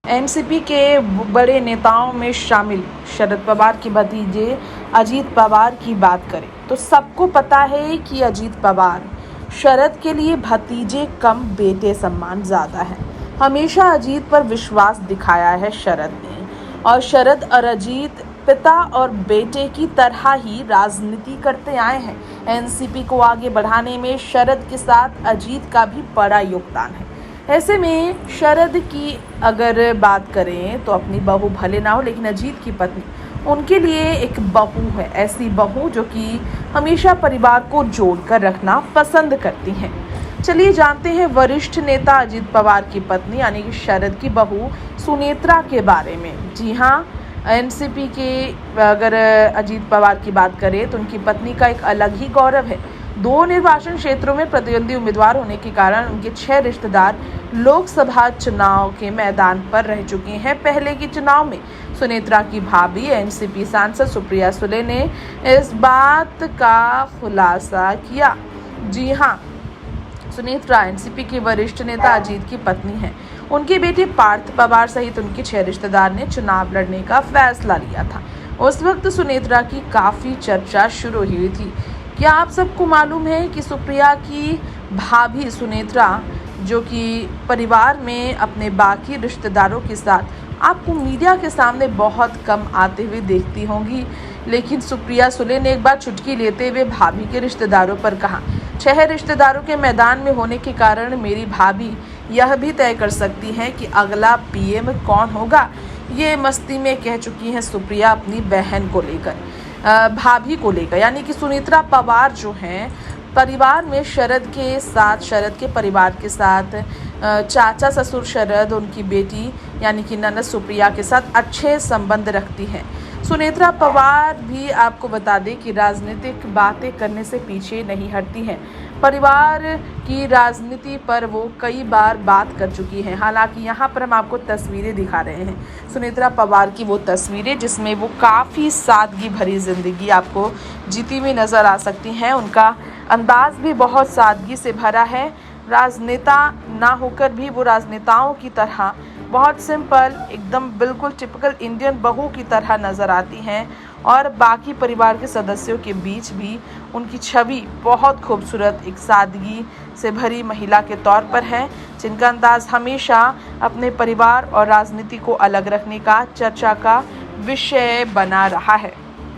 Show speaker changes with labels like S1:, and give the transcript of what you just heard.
S1: NCP के बड़े नेताओं में शामिल शरद पवार के भतीजे अजीत पवार की बात करें तो सबको पता है कि अजीत पवार शरद के लिए भतीजे कम बेटे सम्मान ज्यादा है। हमेशा अजीत पर विश्वास दिखाया है शरद ने, और शरद और अजीत पिता और बेटे की तरह ही राजनीति करते आए हैं। एनसीपी को आगे बढ़ाने में शरद के साथ अजीत का भी बड़ा योगदान है। ऐसे में शरद की अगर बात करें तो अपनी बहू भले ना हो, लेकिन अजीत की पत्नी उनके लिए एक बहू है, ऐसी बहू जो कि हमेशा परिवार को जोड़कर रखना पसंद करती हैं। चलिए जानते हैं वरिष्ठ नेता अजीत पवार की पत्नी यानी कि शरद की बहू सुनेत्रा के बारे में। जी हाँ, एनसीपी के अगर अजीत पवार की बात करें तो उनकी पत्नी का एक अलग ही गौरव है। 2 निर्वाचन क्षेत्रों में प्रतिद्वंदी उम्मीदवार होने के कारण उनके 6 रिश्तेदार लोकसभा चुनाव के मैदान पर रह चुके हैं। पहले के चुनाव में सुनेत्रा की भाभी एनसीपी सांसद सुप्रिया सुले ने इस बात का खुलासा किया। जी हाँ, सुनेत्रा एनसीपी के वरिष्ठ नेता अजीत की पत्नी हैं। उनके बेटे पार्थ पवार सहित उनके 6 रिश्तेदार ने चुनाव लड़ने का फैसला लिया था। उस वक्त सुनेत्रा की काफी चर्चा शुरू हुई थी। क्या आप सबको मालूम है कि सुप्रिया की भाभी सुनेत्रा जो कि परिवार में अपने बाकी रिश्तेदारों के साथ आपको मीडिया के सामने बहुत कम आते हुए देखती होंगी, लेकिन सुप्रिया सुले ने एक बार चुटकी लेते हुए भाभी के रिश्तेदारों पर कहा, 6 रिश्तेदारों के मैदान में होने के कारण मेरी भाभी यह भी तय कर सकती हैं कि अगला पीएम कौन होगा। ये मस्ती में कह चुकी हैं सुप्रिया अपनी बहन को लेकर, भाभी को लेकर, यानी कि सुनेत्रा पवार जो हैं परिवार में शरद के परिवार के साथ चाचा ससुर शरद, उनकी बेटी यानी कि ननद सुप्रिया के साथ अच्छे संबंध रखती हैं। सुनेत्रा पवार भी आपको बता दें कि राजनीतिक बातें करने से पीछे नहीं हटती हैं। परिवार की राजनीति पर वो कई बार बात कर चुकी हैं। हालांकि यहाँ पर हम आपको तस्वीरें दिखा रहे हैं, सुनेत्रा पवार की वो तस्वीरें जिसमें वो काफ़ी सादगी भरी ज़िंदगी आपको जीती हुई नज़र आ सकती हैं। उनका अंदाज भी बहुत सादगी से भरा है। राजनेता ना होकर भी वो राजनेताओं की तरह बहुत सिंपल, एकदम बिल्कुल टिपिकल इंडियन बहू की तरह नज़र आती हैं, और बाकी परिवार के सदस्यों के बीच भी उनकी छवि बहुत खूबसूरत, एक सादगी से भरी महिला के तौर पर है, जिनका अंदाज हमेशा अपने परिवार और राजनीति को अलग रखने का चर्चा का विषय बना रहा है।